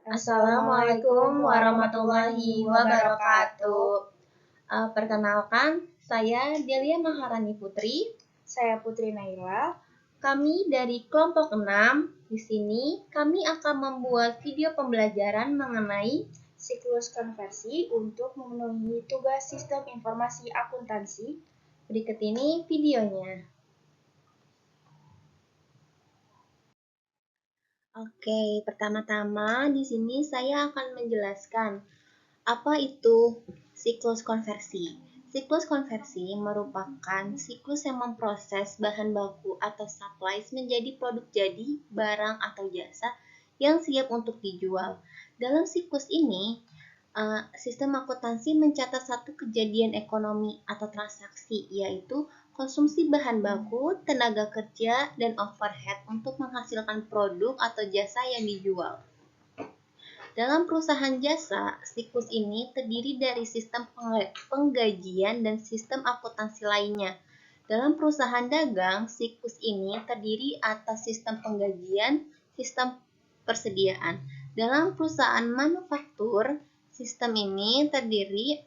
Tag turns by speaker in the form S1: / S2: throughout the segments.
S1: Assalamualaikum warahmatullahi wabarakatuh. Perkenalkan, saya Delia Maharani Putri.
S2: Saya Putri Naila.
S1: Kami dari kelompok 6. Di sini kami akan membuat video pembelajaran mengenai
S2: siklus konversi untuk memenuhi tugas sistem informasi akuntansi.
S1: Berikut ini videonya. Oke, pertama-tama di sini saya akan menjelaskan apa itu siklus konversi. Siklus konversi merupakan siklus yang memproses bahan baku atau supplies menjadi produk jadi, barang atau jasa yang siap untuk dijual. Dalam siklus ini, sistem akuntansi mencatat satu kejadian ekonomi atau transaksi, yaitu konsumsi bahan baku, tenaga kerja, dan overhead untuk menghasilkan produk atau jasa yang dijual. Dalam perusahaan jasa, siklus ini terdiri dari sistem penggajian dan sistem akuntansi lainnya. Dalam perusahaan dagang, siklus ini terdiri atas sistem penggajian, sistem persediaan. Dalam perusahaan manufaktur, sistem ini terdiri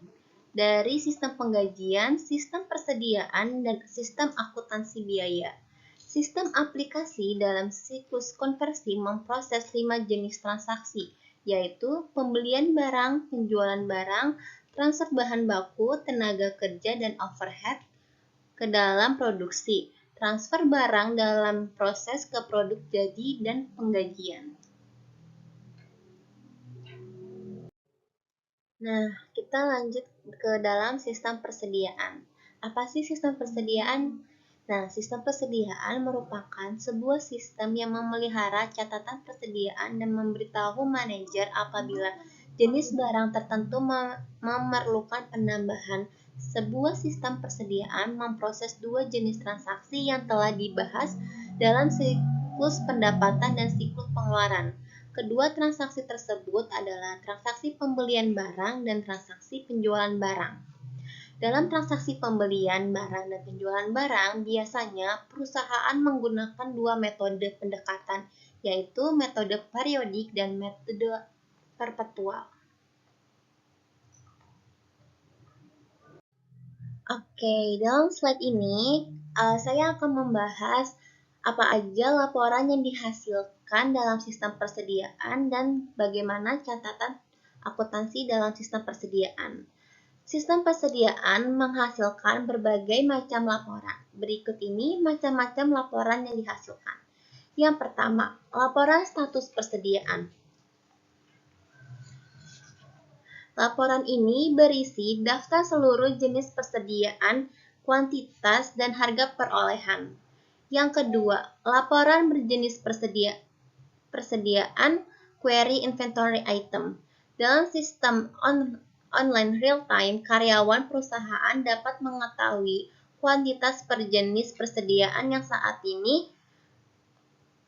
S1: dari sistem penggajian, sistem persediaan, dan sistem akuntansi biaya. Sistem aplikasi dalam siklus konversi memproses 5 jenis transaksi, yaitu pembelian barang, penjualan barang, transfer bahan baku, tenaga kerja, dan overhead ke dalam produksi, transfer barang dalam proses ke produk jadi, dan penggajian. Nah, kita lanjut ke dalam sistem persediaan. Apa sih sistem persediaan? Nah, sistem persediaan merupakan sebuah sistem yang memelihara catatan persediaan dan memberitahu manajer apabila jenis barang tertentu memerlukan penambahan. Sebuah sistem persediaan memproses dua jenis transaksi yang telah dibahas dalam siklus pendapatan dan siklus pengeluaran. Kedua transaksi tersebut adalah transaksi pembelian barang dan transaksi penjualan barang. Dalam transaksi pembelian barang dan penjualan barang, biasanya perusahaan menggunakan dua metode pendekatan, yaitu metode periodik dan metode perpetual. Oke, dalam slide ini saya akan membahas apa aja laporan yang dihasilkan dalam sistem persediaan dan bagaimana catatan akuntansi dalam sistem persediaan. Sistem persediaan menghasilkan berbagai macam laporan. Berikut ini macam-macam laporan yang dihasilkan. Yang pertama, laporan status persediaan. Laporan ini berisi daftar seluruh jenis persediaan, kuantitas, dan harga perolehan. Yang kedua, laporan berjenis persediaan query inventory item. Dalam sistem online real-time, karyawan perusahaan dapat mengetahui kuantitas per jenis persediaan yang saat ini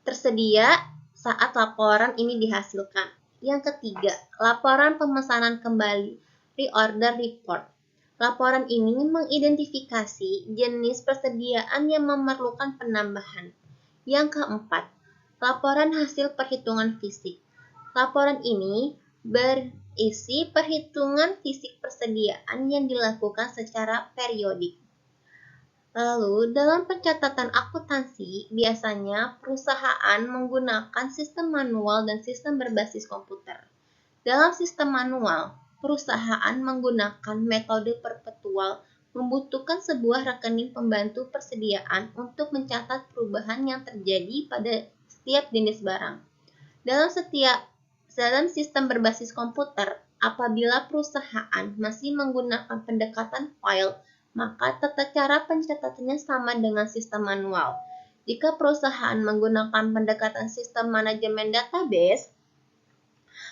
S1: tersedia saat laporan ini dihasilkan. Yang ketiga, laporan pemesanan kembali, reorder report. Laporan ini mengidentifikasi jenis persediaan yang memerlukan penambahan. Yang keempat, laporan hasil perhitungan fisik. Laporan ini berisi perhitungan fisik persediaan yang dilakukan secara periodik. Lalu, dalam pencatatan akuntansi, biasanya perusahaan menggunakan sistem manual dan sistem berbasis komputer. Dalam sistem manual, perusahaan menggunakan metode perpetual, membutuhkan sebuah rekening pembantu persediaan untuk mencatat perubahan yang terjadi pada setiap jenis barang. Dalam sistem berbasis komputer, apabila perusahaan masih menggunakan pendekatan file, maka tata cara pencatatannya sama dengan sistem manual. Jika perusahaan menggunakan pendekatan sistem manajemen database,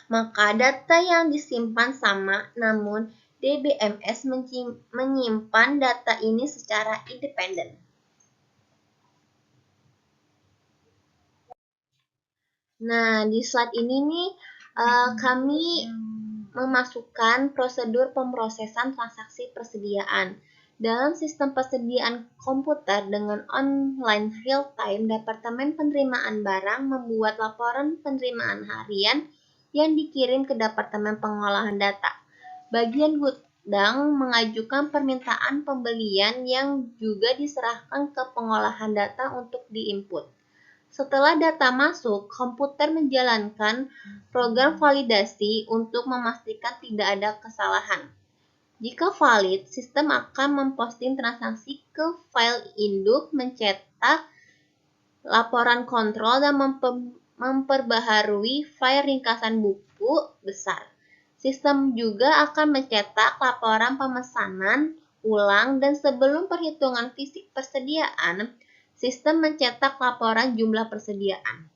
S1: maka data yang disimpan sama, namun DBMS menyimpan data ini secara independen. Nah, di slide ini nih kami memasukkan prosedur pemrosesan transaksi persediaan. Dalam sistem persediaan komputer dengan online real-time, Departemen Penerimaan Barang membuat laporan penerimaan harian yang dikirim ke Departemen Pengolahan Data. Bagian gudang mengajukan permintaan pembelian yang juga diserahkan ke pengolahan data untuk diinput. Setelah data masuk, komputer menjalankan program validasi untuk memastikan tidak ada kesalahan. Jika valid, sistem akan memposting transaksi ke file induk, mencetak laporan kontrol, dan memperbaharui file ringkasan buku besar. Sistem juga akan mencetak laporan pemesanan ulang, dan sebelum perhitungan fisik persediaan, sistem mencetak laporan jumlah persediaan.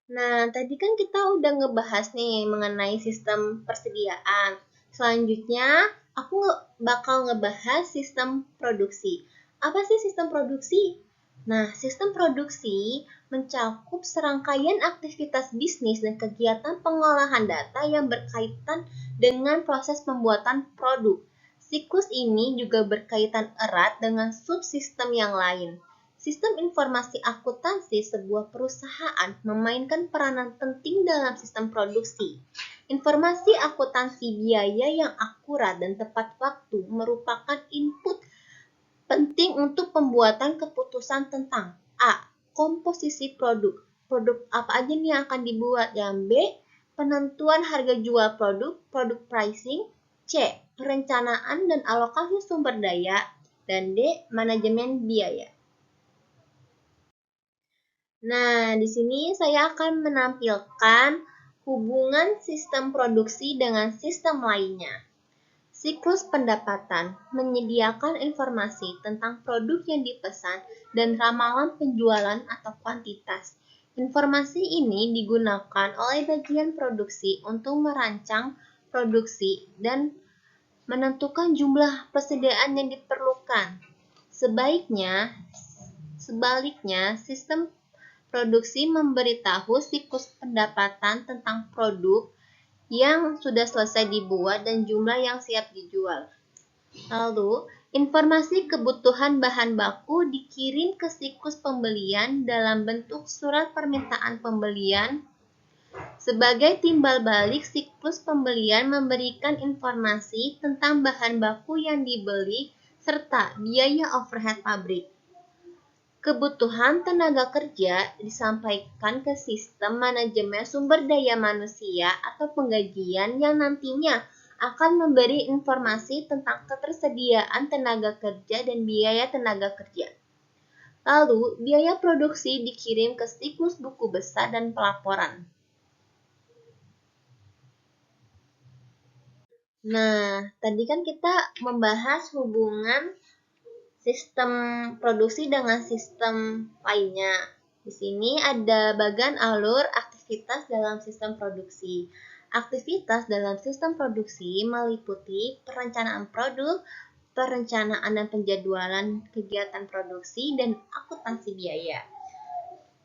S1: Nah, tadi kan kita udah ngebahas nih mengenai sistem persediaan. Selanjutnya, aku bakal ngebahas sistem produksi. Apa sih sistem produksi? Nah, sistem produksi mencakup serangkaian aktivitas bisnis dan kegiatan pengolahan data yang berkaitan dengan proses pembuatan produk. Siklus ini juga berkaitan erat dengan subsistem yang lain. Sistem informasi akuntansi sebuah perusahaan memainkan peranan penting dalam sistem produksi. Informasi akuntansi biaya yang akurat dan tepat waktu merupakan input penting untuk pembuatan keputusan tentang A. Komposisi produk. Produk apa aja nih yang akan dibuat? Yang B. Penentuan harga jual produk, produk pricing. C. Perencanaan dan alokasi sumber daya. Dan D. Manajemen biaya. Nah, di sini saya akan menampilkan hubungan sistem produksi dengan sistem lainnya. Siklus pendapatan menyediakan informasi tentang produk yang dipesan dan ramalan penjualan atau kuantitas. Informasi ini digunakan oleh bagian produksi untuk merancang produksi dan menentukan jumlah persediaan yang diperlukan. Sebaliknya, sistem produksi memberitahu siklus pendapatan tentang produk yang sudah selesai dibuat dan jumlah yang siap dijual. Lalu, informasi kebutuhan bahan baku dikirim ke siklus pembelian dalam bentuk surat permintaan pembelian. Sebagai timbal balik, siklus pembelian memberikan informasi tentang bahan baku yang dibeli serta biaya overhead pabrik. Kebutuhan tenaga kerja disampaikan ke sistem manajemen sumber daya manusia atau penggajian yang nantinya akan memberi informasi tentang ketersediaan tenaga kerja dan biaya tenaga kerja. Lalu, biaya produksi dikirim ke siklus buku besar dan pelaporan. Nah, tadi kan kita membahas hubungan sistem produksi dengan sistem lainnya. Di sini ada bagan alur aktivitas dalam sistem produksi. Aktivitas dalam sistem produksi meliputi perencanaan produk, perencanaan dan penjadwalan kegiatan produksi, dan akuntansi biaya.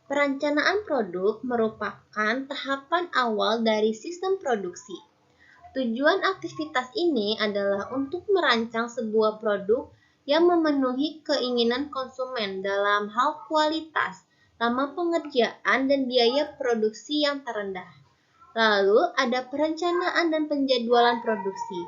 S1: Perencanaan produk merupakan tahapan awal dari sistem produksi. Tujuan aktivitas ini adalah untuk merancang sebuah produk yang memenuhi keinginan konsumen dalam hal kualitas, lama pengerjaan, dan biaya produksi yang terendah. Lalu ada perencanaan dan penjadwalan produksi.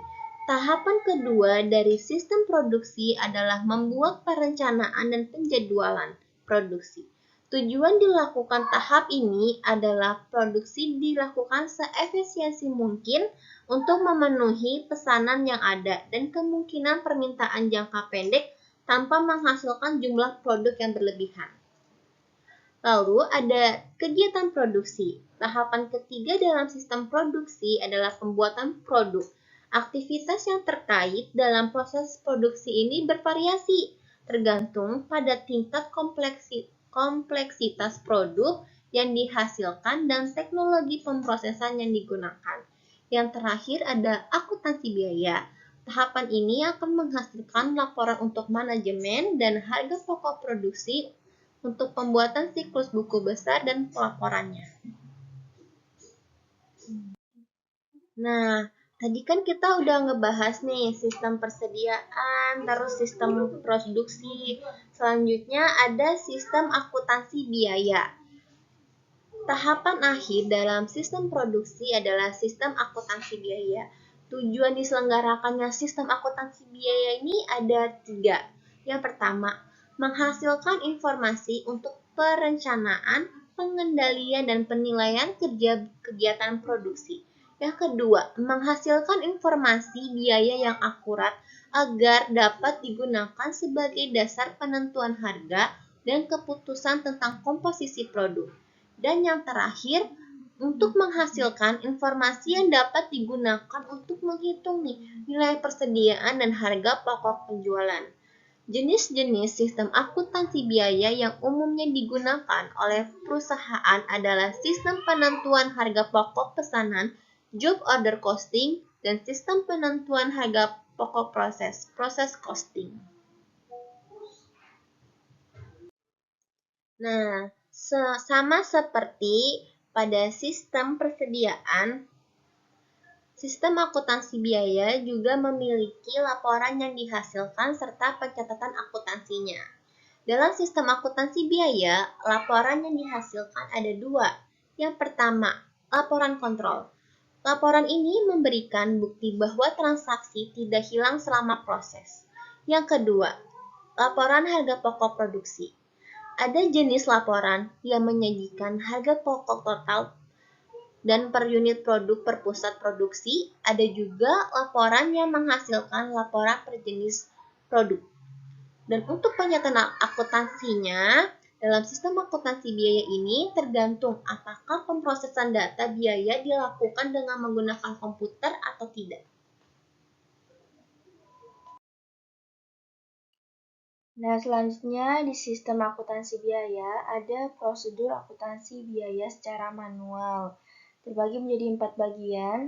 S1: Tahapan kedua dari sistem produksi adalah membuat perencanaan dan penjadwalan produksi. Tujuan dilakukan tahap ini adalah produksi dilakukan seefisiensi mungkin untuk memenuhi pesanan yang ada dan kemungkinan permintaan jangka pendek tanpa menghasilkan jumlah produk yang berlebihan. Lalu ada kegiatan produksi. Tahapan ketiga dalam sistem produksi adalah pembuatan produk. Aktivitas yang terkait dalam proses produksi ini bervariasi, tergantung pada tingkat kompleksitas produk yang dihasilkan dan teknologi pemrosesan yang digunakan. Yang terakhir ada akuntansi biaya. Tahapan ini akan menghasilkan laporan untuk manajemen dan harga pokok produksi untuk pembuatan siklus buku besar dan pelaporannya. Nah, tadi kan kita udah ngebahas nih sistem persediaan, terus sistem produksi. Selanjutnya ada sistem akuntansi biaya. Tahapan akhir dalam sistem produksi adalah sistem akuntansi biaya. Tujuan diselenggarakannya sistem akuntansi biaya ini ada 3. Yang pertama, menghasilkan informasi untuk perencanaan, pengendalian, dan penilaian kegiatan produksi. Yang kedua, menghasilkan informasi biaya yang akurat agar dapat digunakan sebagai dasar penentuan harga dan keputusan tentang komposisi produk. Dan yang terakhir, untuk menghasilkan informasi yang dapat digunakan untuk menghitung nilai persediaan dan harga pokok penjualan. Jenis-jenis sistem akuntansi biaya yang umumnya digunakan oleh perusahaan adalah sistem penentuan harga pokok pesanan, job order costing, dan sistem penentuan harga pokok proses costing. Nah, sama seperti pada sistem persediaan, sistem akuntansi biaya juga memiliki laporan yang dihasilkan serta pencatatan akuntansinya. Dalam sistem akuntansi biaya, laporan yang dihasilkan ada 2. Yang pertama, laporan kontrol. Laporan ini memberikan bukti bahwa transaksi tidak hilang selama proses. Yang kedua, laporan harga pokok produksi. Ada jenis laporan yang menyajikan harga pokok total dan per unit produk per pusat produksi. Ada juga laporan yang menghasilkan laporan per jenis produk. Dan untuk penyatan akuntansinya, dalam sistem akuntansi biaya ini tergantung apakah pemrosesan data biaya dilakukan dengan menggunakan komputer atau tidak.
S2: Nah, selanjutnya di sistem akuntansi biaya ada prosedur akuntansi biaya secara manual. Terbagi menjadi 4 bagian.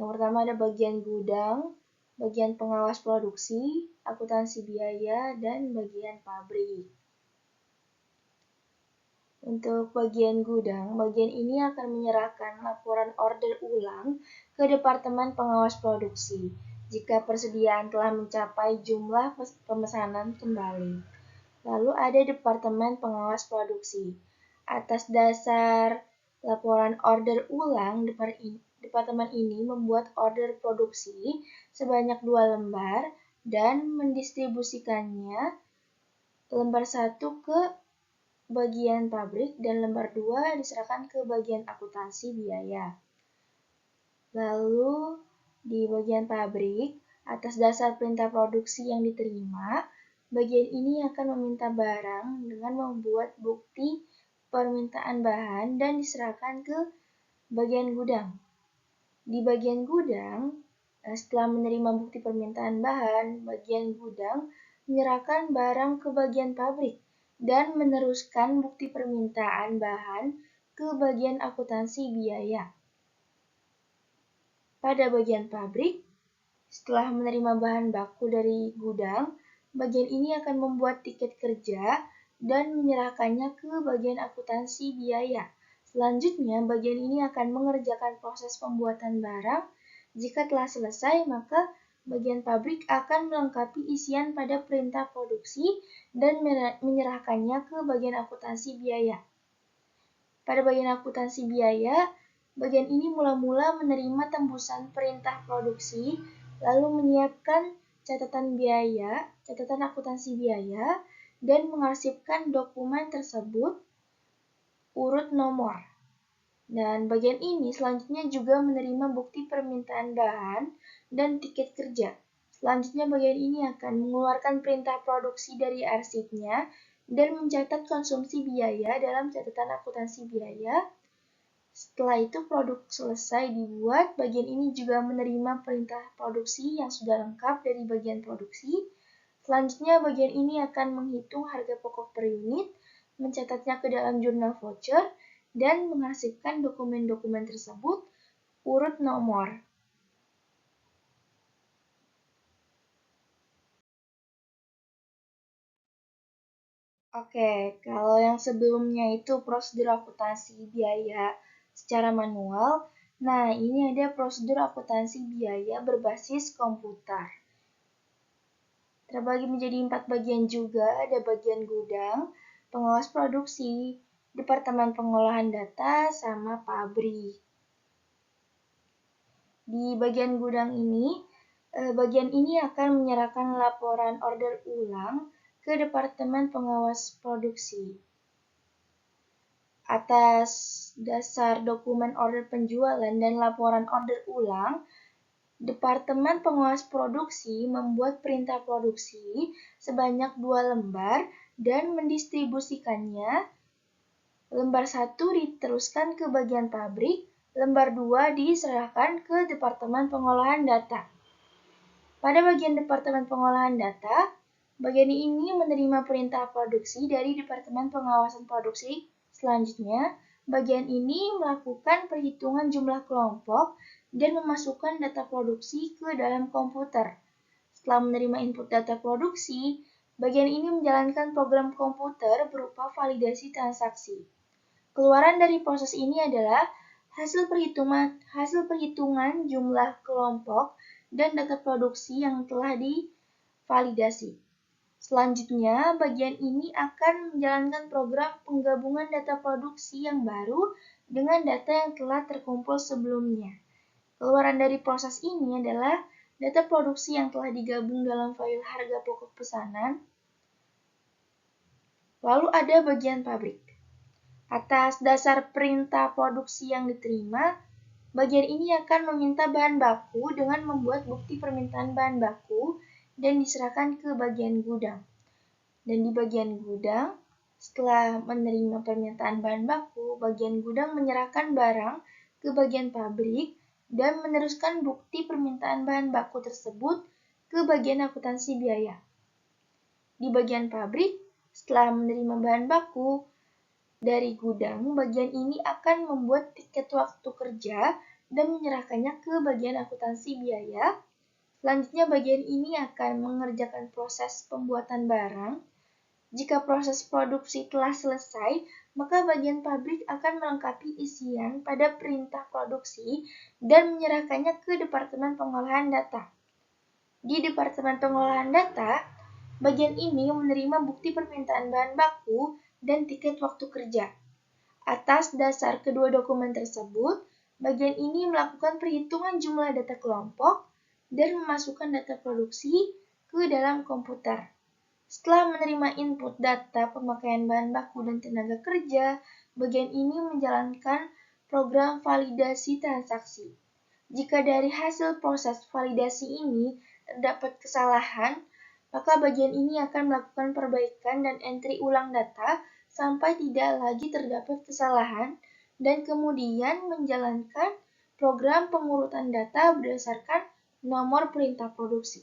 S2: Yang pertama ada bagian gudang, bagian pengawas produksi, akuntansi biaya, dan bagian pabrik. Untuk bagian gudang, bagian ini akan menyerahkan laporan order ulang ke Departemen Pengawas Produksi jika persediaan telah mencapai jumlah pemesanan kembali. Lalu ada Departemen Pengawas Produksi. Atas dasar laporan order ulang, Departemen ini membuat order produksi sebanyak 2 lembar dan mendistribusikannya lembar 1 ke bagian pabrik dan lembar 2 diserahkan ke bagian akuntansi biaya. Lalu di bagian pabrik, atas dasar perintah produksi yang diterima, bagian ini akan meminta barang dengan membuat bukti permintaan bahan dan diserahkan ke bagian gudang. Di bagian gudang, setelah menerima bukti permintaan bahan, bagian gudang menyerahkan barang ke bagian pabrik dan meneruskan bukti permintaan bahan ke bagian akuntansi biaya. Pada bagian pabrik, setelah menerima bahan baku dari gudang, bagian ini akan membuat tiket kerja dan menyerahkannya ke bagian akuntansi biaya. Selanjutnya, bagian ini akan mengerjakan proses pembuatan barang. Jika telah selesai, maka bagian pabrik akan melengkapi isian pada perintah produksi dan menyerahkannya ke bagian akuntansi biaya. Pada bagian akuntansi biaya, bagian ini mula-mula menerima tembusan perintah produksi, lalu menyiapkan catatan biaya, catatan akuntansi biaya, dan mengarsipkan dokumen tersebut urut nomor. Dan bagian ini selanjutnya juga menerima bukti permintaan bahan dan tiket kerja. Selanjutnya bagian ini akan mengeluarkan perintah produksi dari arsipnya dan mencatat konsumsi biaya dalam catatan akuntansi biaya. Setelah itu produk selesai dibuat, bagian ini juga menerima perintah produksi yang sudah lengkap dari bagian produksi. Selanjutnya bagian ini akan menghitung harga pokok per unit, mencatatnya ke dalam jurnal voucher, dan mengarsipkan dokumen-dokumen tersebut urut nomor. Oke, kalau yang sebelumnya itu prosedur akuntansi biaya secara manual, nah ini ada prosedur akuntansi biaya berbasis komputer. Terbagi menjadi 4 bagian juga, ada bagian gudang, pengawas produksi, Departemen Pengolahan Data, sama pabrik. Di bagian gudang ini, bagian ini akan menyerahkan laporan order ulang ke Departemen Pengawas Produksi. Atas dasar dokumen order penjualan dan laporan order ulang, Departemen Pengawas Produksi membuat perintah produksi sebanyak 2 lembar dan mendistribusikannya. Lembar 1 diteruskan ke bagian pabrik, lembar 2 diserahkan ke Departemen Pengolahan Data. Pada bagian Departemen Pengolahan Data, bagian ini menerima perintah produksi dari Departemen Pengawasan Produksi. Selanjutnya, bagian ini melakukan perhitungan jumlah kelompok dan memasukkan data produksi ke dalam komputer. Setelah menerima input data produksi, bagian ini menjalankan program komputer berupa validasi transaksi. Keluaran dari proses ini adalah hasil perhitungan jumlah kelompok dan data produksi yang telah divalidasi. Selanjutnya, bagian ini akan menjalankan program penggabungan data produksi yang baru dengan data yang telah terkumpul sebelumnya. Keluaran dari proses ini adalah data produksi yang telah digabung dalam file harga pokok pesanan. Lalu ada bagian pabrik. Atas dasar perintah produksi yang diterima, bagian ini akan meminta bahan baku dengan membuat bukti permintaan bahan baku dan diserahkan ke bagian gudang. Dan di bagian gudang, setelah menerima permintaan bahan baku, bagian gudang menyerahkan barang ke bagian pabrik dan meneruskan bukti permintaan bahan baku tersebut ke bagian akuntansi biaya. Di bagian pabrik, setelah menerima bahan baku dari gudang, bagian ini akan membuat tiket waktu kerja dan menyerahkannya ke bagian akuntansi biaya. Selanjutnya, bagian ini akan mengerjakan proses pembuatan barang. Jika proses produksi telah selesai, maka bagian pabrik akan melengkapi isian pada perintah produksi dan menyerahkannya ke Departemen Pengolahan Data. Di Departemen Pengolahan Data, bagian ini menerima bukti permintaan bahan baku dan tiket waktu kerja. Atas dasar kedua dokumen tersebut, bagian ini melakukan perhitungan jumlah data kelompok dan memasukkan data produksi ke dalam komputer. Setelah menerima input data pemakaian bahan baku dan tenaga kerja, bagian ini menjalankan program validasi transaksi. Jika dari hasil proses validasi ini terdapat kesalahan, maka bagian ini akan melakukan perbaikan dan entry ulang data sampai tidak lagi terdapat kesalahan dan kemudian menjalankan program pengurutan data berdasarkan nomor perintah produksi.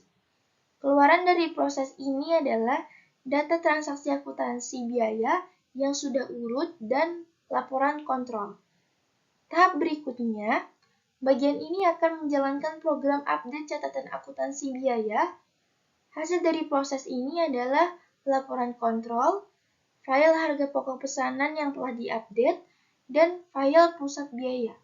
S2: Keluaran dari proses ini adalah data transaksi akuntansi biaya yang sudah urut dan laporan kontrol. Tahap berikutnya, bagian ini akan menjalankan program update catatan akuntansi biaya. Hasil dari proses ini adalah laporan kontrol, file harga pokok pesanan yang telah diupdate, dan file pusat biaya.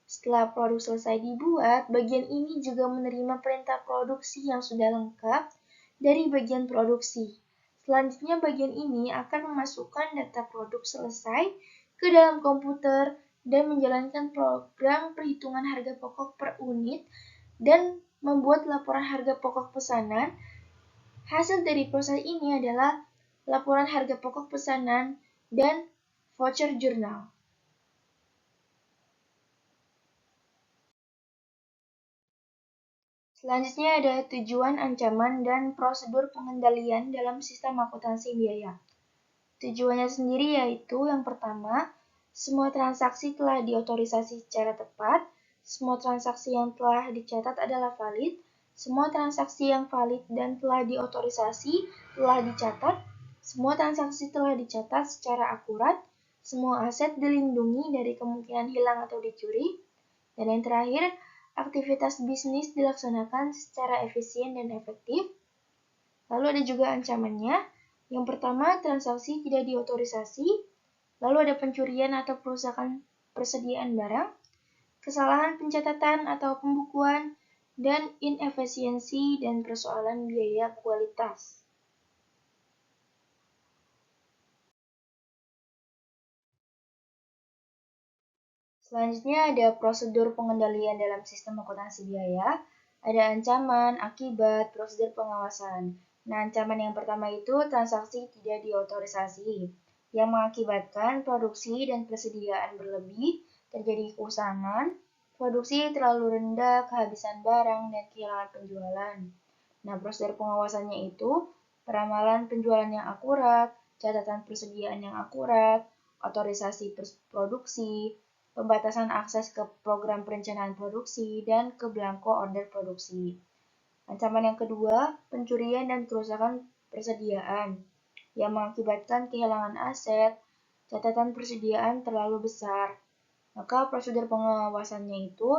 S2: Setelah produk selesai dibuat, bagian ini juga menerima perintah produksi yang sudah lengkap dari bagian produksi. Selanjutnya, bagian ini akan memasukkan data produk selesai ke dalam komputer dan menjalankan program perhitungan harga pokok per unit dan membuat laporan harga pokok pesanan. Hasil dari proses ini adalah laporan harga pokok pesanan dan voucher jurnal. Selanjutnya ada tujuan, ancaman, dan prosedur pengendalian dalam sistem akuntansi biaya. Tujuannya sendiri yaitu yang pertama, semua transaksi telah diotorisasi secara tepat, semua transaksi yang telah dicatat adalah valid, semua transaksi yang valid dan telah diotorisasi telah dicatat, semua transaksi telah dicatat secara akurat, semua aset dilindungi dari kemungkinan hilang atau dicuri, dan yang terakhir, aktivitas bisnis dilaksanakan secara efisien dan efektif. Lalu ada juga ancamannya. Yang pertama, transaksi tidak diotorisasi. Lalu ada pencurian atau perusakan persediaan barang, kesalahan pencatatan atau pembukuan, dan inefisiensi dan persoalan biaya kualitas. Selanjutnya ada prosedur pengendalian dalam sistem akuntansi biaya, ada ancaman, akibat, prosedur pengawasan. Nah, ancaman yang pertama itu transaksi tidak diotorisasi, yang mengakibatkan produksi dan persediaan berlebih, terjadi keusangan, produksi terlalu rendah, kehabisan barang, dan kehilangan penjualan. Nah, prosedur pengawasannya itu peramalan penjualan yang akurat, catatan persediaan yang akurat, otorisasi produksi, pembatasan akses ke program perencanaan produksi, dan ke belangko order produksi. Ancaman yang kedua, pencurian dan kerusakan persediaan yang mengakibatkan kehilangan aset, catatan persediaan terlalu besar. Maka prosedur pengawasannya itu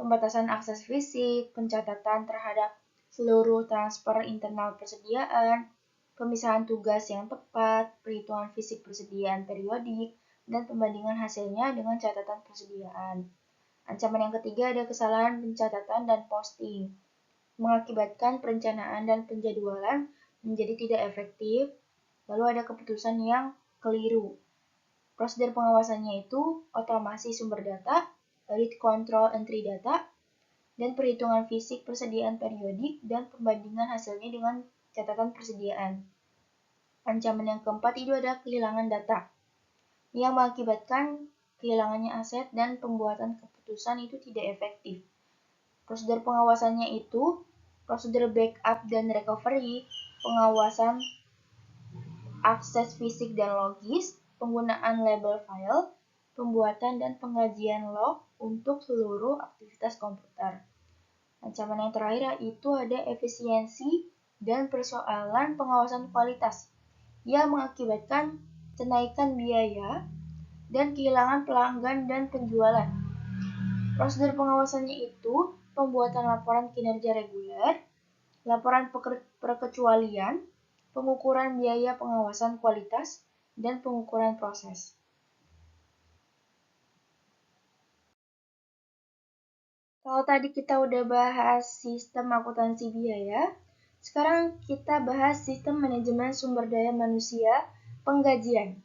S2: pembatasan akses fisik, pencatatan terhadap seluruh transfer internal persediaan, pemisahan tugas yang tepat, perhitungan fisik persediaan periodik, dan pembandingan hasilnya dengan catatan persediaan. Ancaman yang ketiga ada kesalahan pencatatan dan posting, mengakibatkan perencanaan dan penjadwalan menjadi tidak efektif, lalu ada keputusan yang keliru. Prosedur pengawasannya itu otomasi sumber data, lead control entry data, dan perhitungan fisik persediaan periodik dan pembandingan hasilnya dengan catatan persediaan. Ancaman yang keempat itu ada kehilangan data, yang mengakibatkan kehilangannya aset dan pembuatan keputusan itu tidak efektif. Prosedur pengawasannya itu prosedur backup dan recovery, pengawasan akses fisik dan logis, penggunaan label file, pembuatan dan pengkajian log untuk seluruh aktivitas komputer. Ancaman yang terakhir itu ada efisiensi dan persoalan pengawasan kualitas yang mengakibatkan kenaikan biaya dan kehilangan pelanggan dan penjualan. Prosedur pengawasannya itu pembuatan laporan kinerja reguler, laporan perkecualian, pengukuran biaya pengawasan kualitas, dan pengukuran proses. Kalau tadi kita udah bahas sistem akuntansi biaya, sekarang kita bahas sistem manajemen sumber daya manusia penggajian.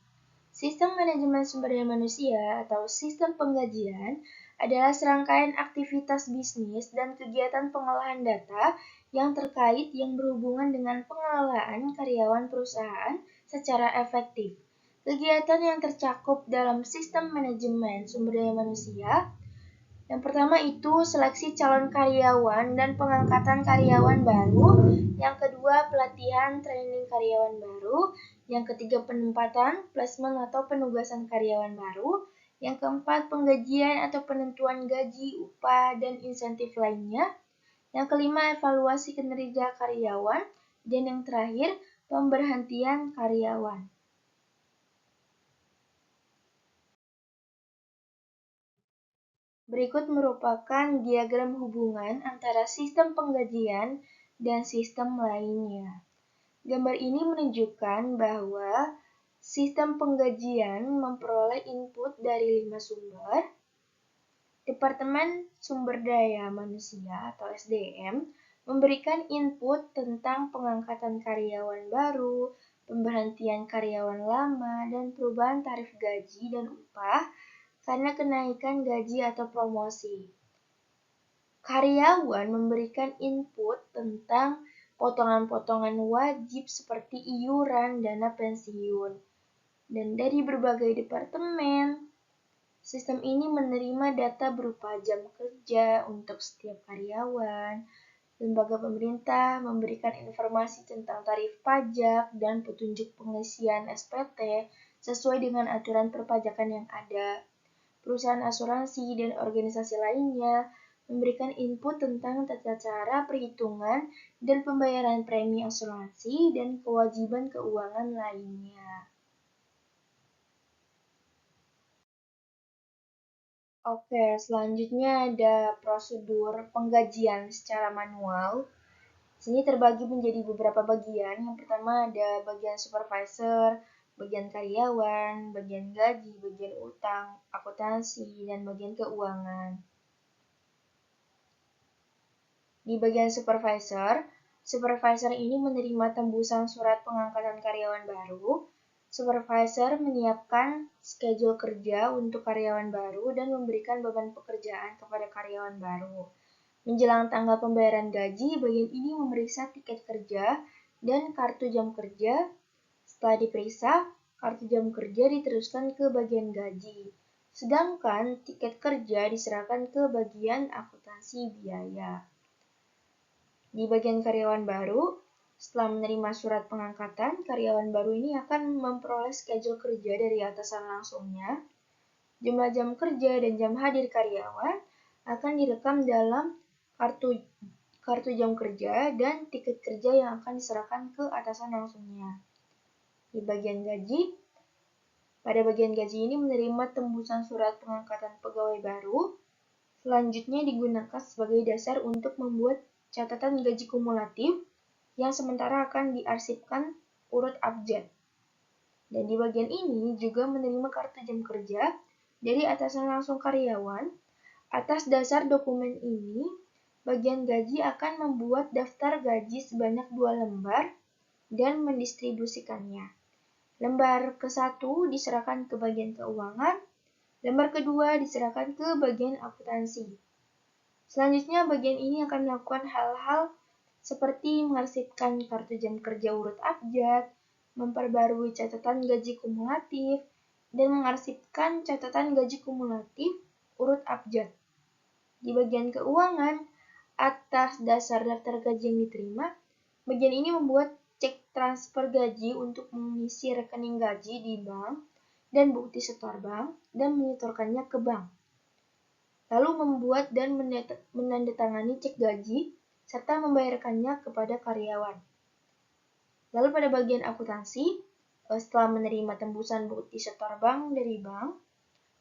S2: Sistem manajemen sumber daya manusia atau sistem penggajian adalah serangkaian aktivitas bisnis dan kegiatan pengolahan data yang terkait yang berhubungan dengan pengelolaan karyawan perusahaan secara efektif. Kegiatan yang tercakup dalam sistem manajemen sumber daya manusia yang pertama itu seleksi calon karyawan dan pengangkatan karyawan baru. Yang kedua pelatihan training karyawan baru. Yang ketiga penempatan, placement atau penugasan karyawan baru. Yang keempat penggajian atau penentuan gaji, upah, dan insentif lainnya. Yang kelima evaluasi kinerja karyawan. Dan yang terakhir pemberhentian karyawan. Berikut merupakan diagram hubungan antara sistem penggajian dan sistem lainnya. Gambar ini menunjukkan bahwa sistem penggajian memperoleh input dari 5 sumber. Departemen Sumber Daya Manusia atau SDM memberikan input tentang pengangkatan karyawan baru, pemberhentian karyawan lama, dan perubahan tarif gaji dan upah karena kenaikan gaji atau promosi. Karyawan memberikan input tentang potongan-potongan wajib seperti iuran, dana pensiun. Dan dari berbagai departemen, sistem ini menerima data berupa jam kerja untuk setiap karyawan. Lembaga pemerintah memberikan informasi tentang tarif pajak dan petunjuk pengisian SPT sesuai dengan aturan perpajakan yang ada. Perusahaan asuransi dan organisasi lainnya memberikan input tentang tata cara perhitungan dan pembayaran premi asuransi dan kewajiban keuangan lainnya. Oke, selanjutnya ada prosedur penggajian secara manual. Sini terbagi menjadi beberapa bagian. Yang pertama ada bagian supervisor, bagian karyawan, bagian gaji, bagian utang, akuntansi, dan bagian keuangan. Di bagian supervisor ini menerima tembusan surat pengangkatan karyawan baru. Supervisor menyiapkan schedule kerja untuk karyawan baru dan memberikan beban pekerjaan kepada karyawan baru. Menjelang tanggal pembayaran gaji, bagian ini memeriksa tiket kerja dan kartu jam kerja. Setelah diperiksa, kartu jam kerja diteruskan ke bagian gaji. Sedangkan tiket kerja diserahkan ke bagian akuntansi biaya. Di bagian karyawan baru, setelah menerima surat pengangkatan, karyawan baru ini akan memperoleh schedule kerja dari atasan langsungnya. Jumlah jam kerja dan jam hadir karyawan akan direkam dalam kartu jam kerja dan tiket kerja yang akan diserahkan ke atasan langsungnya. Di bagian gaji, pada bagian gaji ini menerima tembusan surat pengangkatan pegawai baru. Selanjutnya digunakan sebagai dasar untuk membuat catatan gaji kumulatif yang sementara akan diarsipkan urut abjad. Dan di bagian ini juga menerima kartu jam kerja dari atasan langsung karyawan. Atas dasar dokumen ini, bagian gaji akan membuat daftar gaji sebanyak 2 lembar dan mendistribusikannya. Lembar ke-1 diserahkan ke bagian keuangan, lembar kedua diserahkan ke bagian akuntansi. Selanjutnya, bagian ini akan melakukan hal-hal seperti mengarsipkan kartu jam kerja urut abjad, memperbarui catatan gaji kumulatif, dan mengarsipkan catatan gaji kumulatif urut abjad. Di bagian keuangan, atas dasar daftar gaji yang diterima, bagian ini membuat cek transfer gaji untuk mengisi rekening gaji di bank dan bukti setor bank dan menyetorkannya ke bank. Lalu membuat dan menandatangani cek gaji serta membayarkannya kepada karyawan. Lalu pada bagian akuntansi, setelah menerima tembusan bukti setor bank dari bank,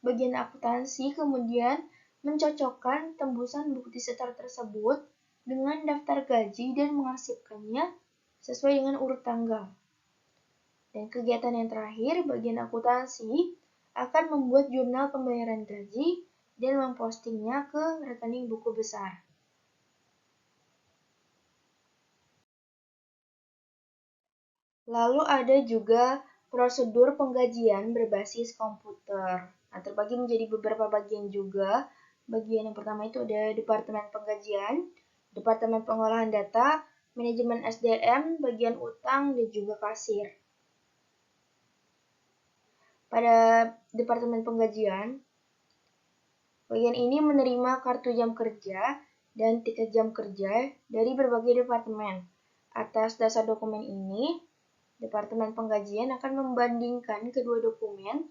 S2: bagian akuntansi kemudian mencocokkan tembusan bukti setor tersebut dengan daftar gaji dan mengarsipkannya sesuai dengan urut tanggal. Dan kegiatan yang terakhir, bagian akuntansi akan membuat jurnal pembayaran gaji dan mempostingnya ke rekening buku besar. Lalu ada juga prosedur penggajian berbasis komputer. Nah, terbagi menjadi beberapa bagian juga. Bagian yang pertama itu ada Departemen Penggajian, Departemen Pengolahan Data, Manajemen SDM, bagian utang, dan juga kasir. Pada Departemen Penggajian, bagian ini menerima kartu jam kerja dan tiket jam kerja dari berbagai departemen. Atas dasar dokumen ini, Departemen Penggajian akan membandingkan kedua dokumen,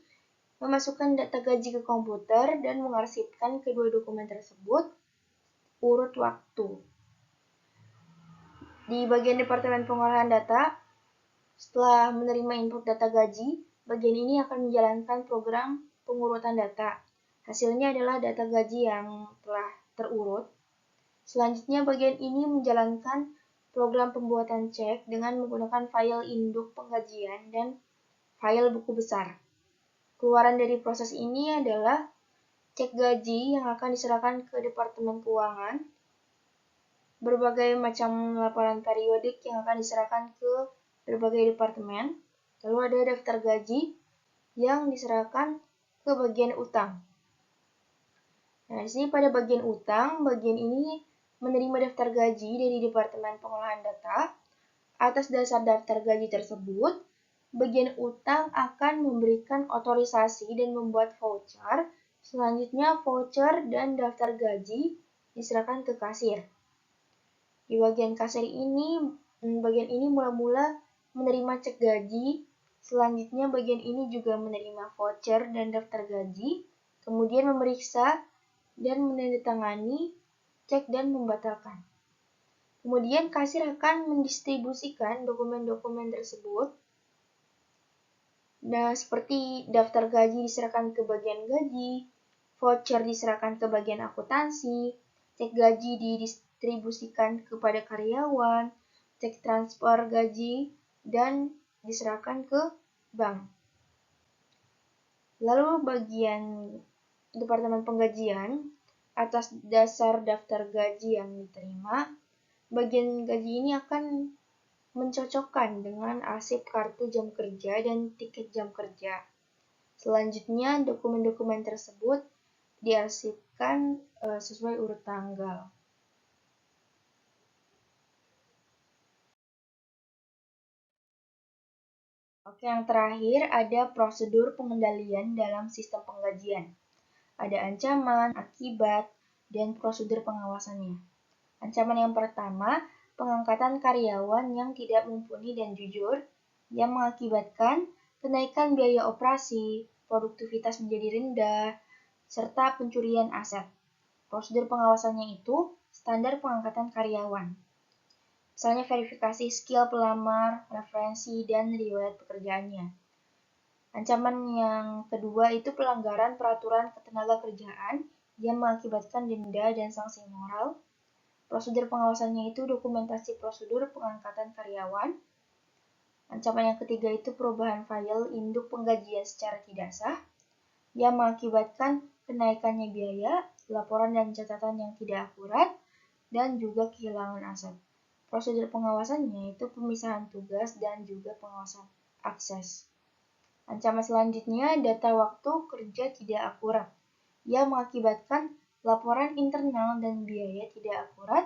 S2: memasukkan data gaji ke komputer, dan mengarsipkan kedua dokumen tersebut urut waktu. Di bagian Departemen Pengolahan Data, setelah menerima input data gaji, bagian ini akan menjalankan program pengurutan data. Hasilnya adalah data gaji yang telah terurut. Selanjutnya, bagian ini menjalankan program pembuatan cek dengan menggunakan file induk penggajian dan file buku besar. Keluaran dari proses ini adalah cek gaji yang akan diserahkan ke Departemen Keuangan, berbagai macam laporan periodik yang akan diserahkan ke berbagai departemen, lalu ada daftar gaji yang diserahkan ke bagian utang. Nah, di sini pada bagian utang, bagian ini menerima daftar gaji dari Departemen Pengolahan Data. Atas dasar daftar gaji tersebut, bagian utang akan memberikan otorisasi dan membuat voucher. Selanjutnya, voucher dan daftar gaji diserahkan ke kasir. Di bagian kasir ini, bagian ini mula-mula menerima cek gaji. Selanjutnya, bagian ini juga menerima voucher dan daftar gaji, kemudian memeriksa dan menandatangani cek dan membatalkan. Kemudian kasir akan mendistribusikan dokumen-dokumen tersebut. Nah, seperti daftar gaji diserahkan ke bagian gaji, voucher diserahkan ke bagian akuntansi, cek gaji didistribusikan kepada karyawan, cek transfer gaji, dan diserahkan ke bank. Lalu bagian Departemen Penggajian, atas dasar daftar gaji yang diterima, bagian gaji ini akan mencocokkan dengan arsip kartu jam kerja dan tiket jam kerja. Selanjutnya, dokumen-dokumen tersebut diarsipkan sesuai urut tanggal. Oke, yang terakhir ada prosedur pengendalian dalam sistem penggajian. Ada ancaman, akibat, dan prosedur pengawasannya. Ancaman yang pertama, pengangkatan karyawan yang tidak mumpuni dan jujur, yang mengakibatkan kenaikan biaya operasi, produktivitas menjadi rendah, serta pencurian aset. Prosedur pengawasannya itu standar pengangkatan karyawan. Misalnya verifikasi skill pelamar, referensi, dan riwayat pekerjaannya. Ancaman yang kedua itu pelanggaran peraturan ketenagakerjaan yang mengakibatkan denda dan sanksi moral. Prosedur pengawasannya itu dokumentasi prosedur pengangkatan karyawan. Ancaman yang ketiga itu perubahan file induk penggajian secara tidak sah yang mengakibatkan kenaikannya biaya, laporan dan catatan yang tidak akurat, dan juga kehilangan aset. Prosedur pengawasannya itu pemisahan tugas dan juga pengawasan akses. Ancaman selanjutnya, data waktu kerja tidak akurat, yang mengakibatkan laporan internal dan biaya tidak akurat,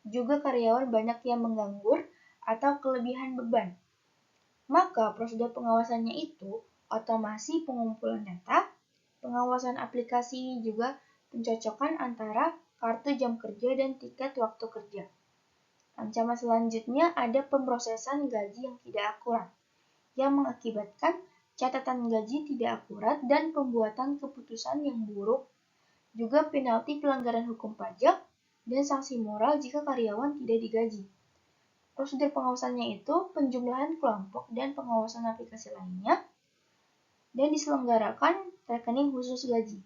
S2: juga karyawan banyak yang menganggur atau kelebihan beban. Maka prosedur pengawasannya itu otomasi pengumpulan data, pengawasan aplikasi, juga pencocokan antara kartu jam kerja dan tiket waktu kerja. Ancaman selanjutnya ada pemrosesan gaji yang tidak akurat, yang mengakibatkan catatan gaji tidak akurat dan pembuatan keputusan yang buruk, juga penalti pelanggaran hukum pajak, dan sanksi moral jika karyawan tidak digaji. Prosedur pengawasannya itu penjumlahan kelompok dan pengawasan aplikasi lainnya, dan diselenggarakan rekening khusus gaji.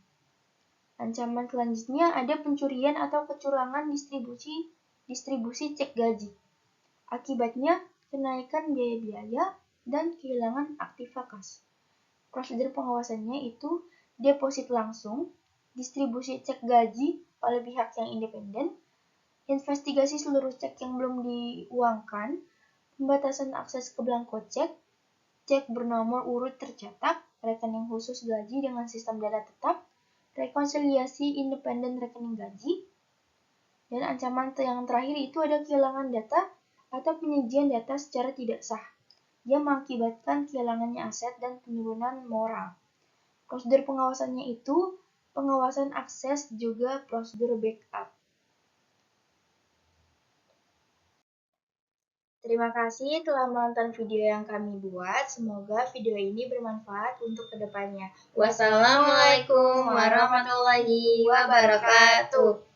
S2: Ancaman selanjutnya ada pencurian atau kecurangan distribusi cek gaji. Akibatnya, kenaikan biaya-biaya dan kehilangan aktiva kas. Prosedur pengawasannya itu deposit langsung, distribusi cek gaji oleh pihak yang independen, investigasi seluruh cek yang belum diuangkan, pembatasan akses ke belangko cek, cek bernomor urut tercetak, rekening khusus gaji dengan sistem data tetap, rekonsiliasi independen rekening gaji, dan ancaman yang terakhir itu ada kehilangan data atau penyajian data secara tidak sah, yang mengakibatkan kehilangannya aset dan penurunan moral. Prosedur pengawasannya itu pengawasan akses juga prosedur backup. Terima kasih telah menonton video yang kami buat. Semoga video ini bermanfaat untuk kedepannya.
S1: Wassalamualaikum warahmatullahi wabarakatuh.